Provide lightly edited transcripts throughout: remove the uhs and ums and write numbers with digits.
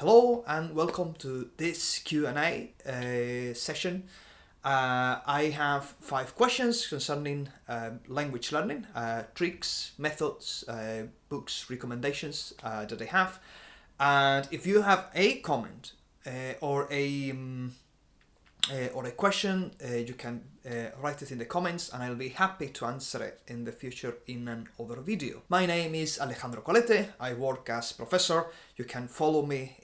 Hello and welcome to this Q&A session. I have 5 questions concerning language learning, tricks, methods, books, recommendations that I have. And if you have a comment or a question, you can write it in the comments and I'll be happy to answer it in the future in another video. My name is Alejandro Colete. I work as professor. You can follow me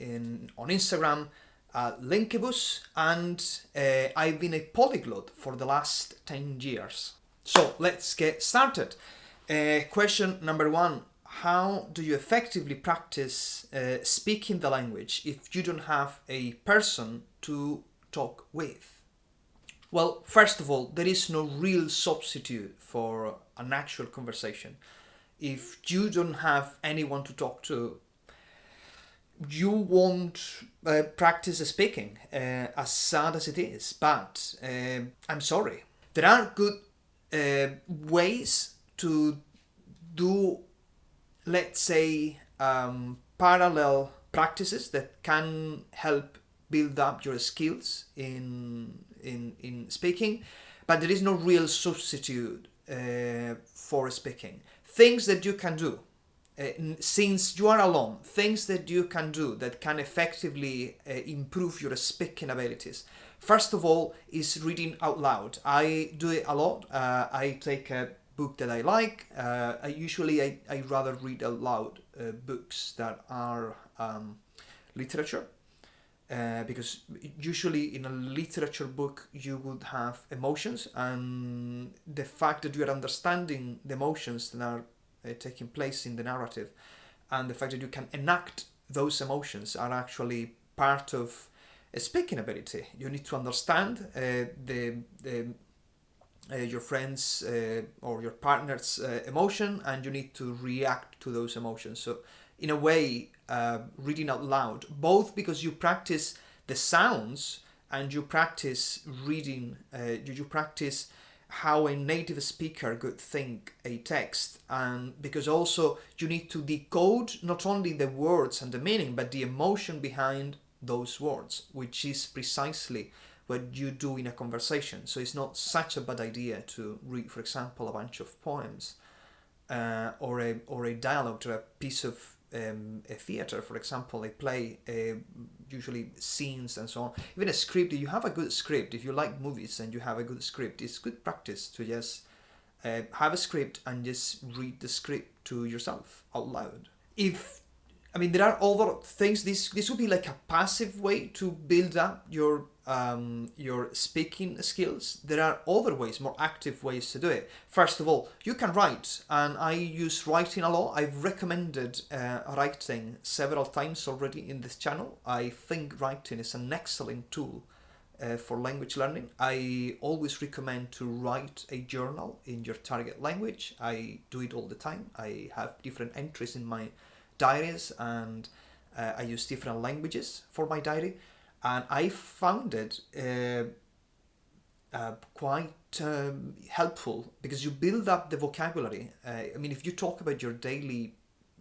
on Instagram at Linkibus, and I've been a polyglot for the last 10 years. So let's get started. Question number 1. How do you effectively practice speaking the language if you don't have a person to talk with? Well, first of all, there is no real substitute for an actual conversation. If you don't have anyone to talk to, you won't practice speaking, as sad as it is. But I'm sorry. There are good ways to do, let's say, parallel practices that can help build up your skills in speaking, but there is no real substitute for speaking. Things that you can do since you are alone, things that you can do that can effectively improve your speaking abilities. First of all is reading out loud. I do it a lot. I take a book that I like. I rather read out loud books that are literature. Because usually in a literature book you would have emotions, and the fact that you are understanding the emotions that are taking place in the narrative and the fact that you can enact those emotions are actually part of a speaking ability. You need to understand your friend's or your partner's emotion, and you need to react to those emotions. So in a way, reading out loud, both because you practice the sounds and you practice reading, you practice how a native speaker could think a text, and because also you need to decode not only the words and the meaning but the emotion behind those words, which is precisely what you do in a conversation. So it's not such a bad idea to read, for example, a bunch of poems or a dialogue or a piece of a theater, for example, a play, usually scenes and so on. Even a script, if you have a good script, if you like movies and you have a good script, it's good practice to just have a script and just read the script to yourself out loud. There are other things. This would be like a passive way to build up your speaking skills. There are other ways, more active ways to do it. First of all, you can write, and I use writing a lot. I've recommended writing several times already in this channel. I think writing is an excellent tool for language learning. I always recommend to write a journal in your target language. I do it all the time. I have different entries in my diaries, and I use different languages for my diary, and I found it quite helpful because you build up the vocabulary. If you talk about your daily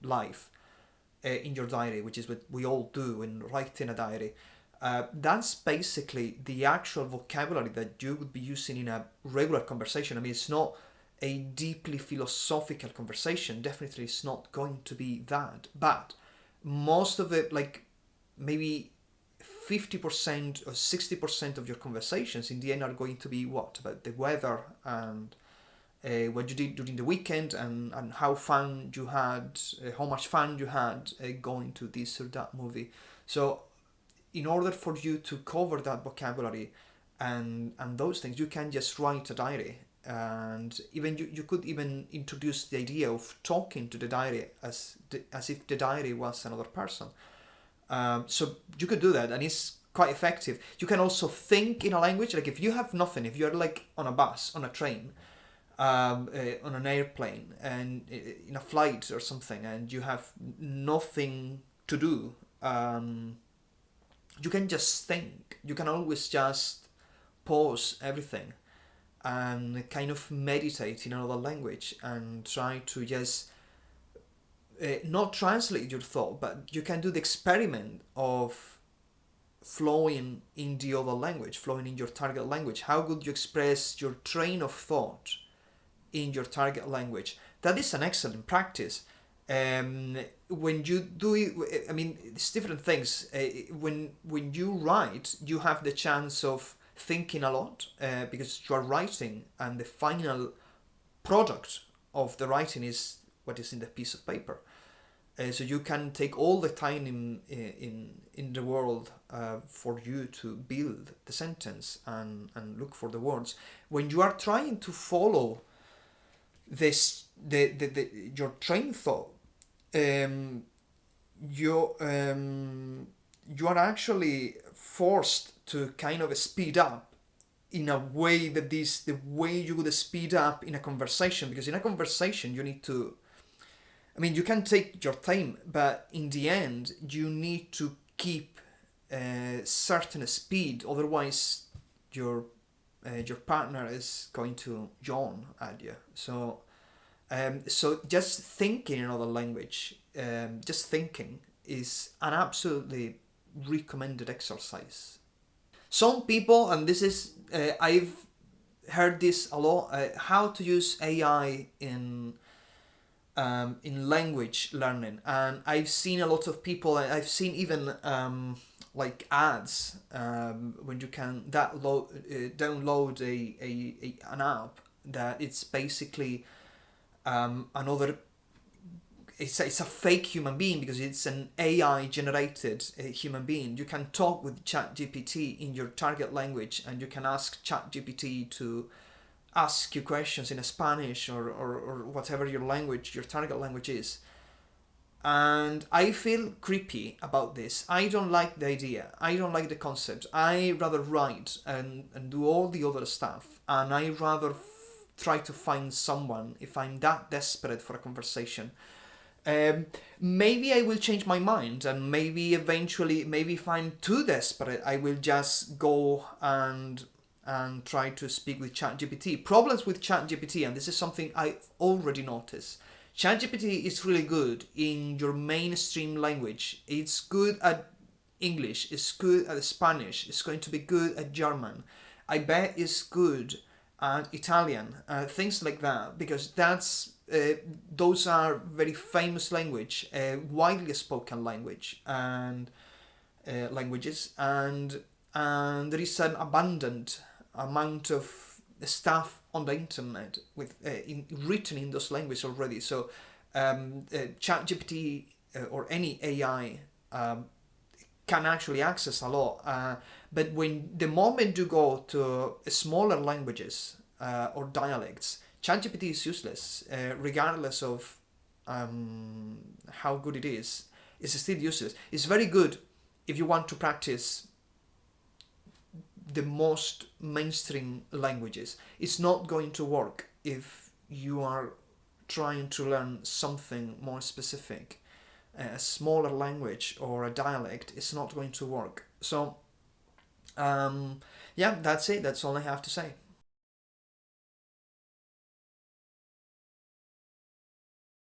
life in your diary, which is what we all do in writing a diary, that's basically the actual vocabulary that you would be using in a regular conversation. It's not a deeply philosophical conversation. Definitely it's not going to be that, but most of it, like maybe 50% or 60% of your conversations in the end are going to be about the weather and what you did during the weekend, and how fun you had, how much fun you had going to this or that movie. So in order for you to cover that vocabulary and those things, you can just write a diary. And even you could even introduce the idea of talking to the diary as if the diary was another person. So you could do that, and it's quite effective. You can also think in a language. Like if you have nothing, if you're like on a bus, on a train, on an airplane, and in a flight or something, and you have nothing to do, you can just think. You can always just pause everything and kind of meditate in another language and try to just not translate your thought, but you can do the experiment of flowing in the other language, flowing in your target language. How would you express your train of thought in your target language? That is an excellent practice. When you do it, I mean, it's different things. When you write, you have the chance of thinking a lot, because you are writing, and the final product of the writing is what is in the piece of paper. So you can take all the time in the world for you to build the sentence and look for the words. When you are trying to follow this your train of thought, you are actually forced to kind of speed up in a way that is the way you would speed up in a conversation, because in a conversation you need to, I mean, you can take your time, but in the end, you need to keep a certain speed. Otherwise, your partner is going to yawn at you. So just thinking in another language, just thinking is an absolutely recommended exercise. Some people, and this is I've heard this a lot, how to use AI in language learning, and I've seen a lot of people. I've seen even like ads when you can download an app that it's basically another. It's a fake human being, because it's an AI generated human being. You can talk with ChatGPT in your target language, and you can ask ChatGPT to ask you questions in Spanish or whatever your language, your target language is. And I feel creepy about this. I don't like the idea. I don't like the concept. I rather write and do all the other stuff. And I rather try to find someone if I'm that desperate for a conversation. Maybe I will change my mind, and maybe eventually, maybe if I'm too desperate, I will just go and try to speak with ChatGPT. Problems with ChatGPT, and this is something I've already noticed. ChatGPT is really good in your mainstream language. It's good at English, it's good at Spanish, it's going to be good at German. I bet it's good at Italian, things like that, because those are very famous language, widely spoken language, and languages, and there is an abundant amount of stuff on the internet with written in those languages already. So ChatGPT or any AI can actually access a lot. But the moment you go to smaller languages or dialects, ChatGPT is useless, regardless of how good it is. It's still useless. It's very good if you want to practice the most mainstream languages. It's not going to work if you are trying to learn something more specific. A smaller language or a dialect is not going to work. So, yeah, that's it. That's all I have to say.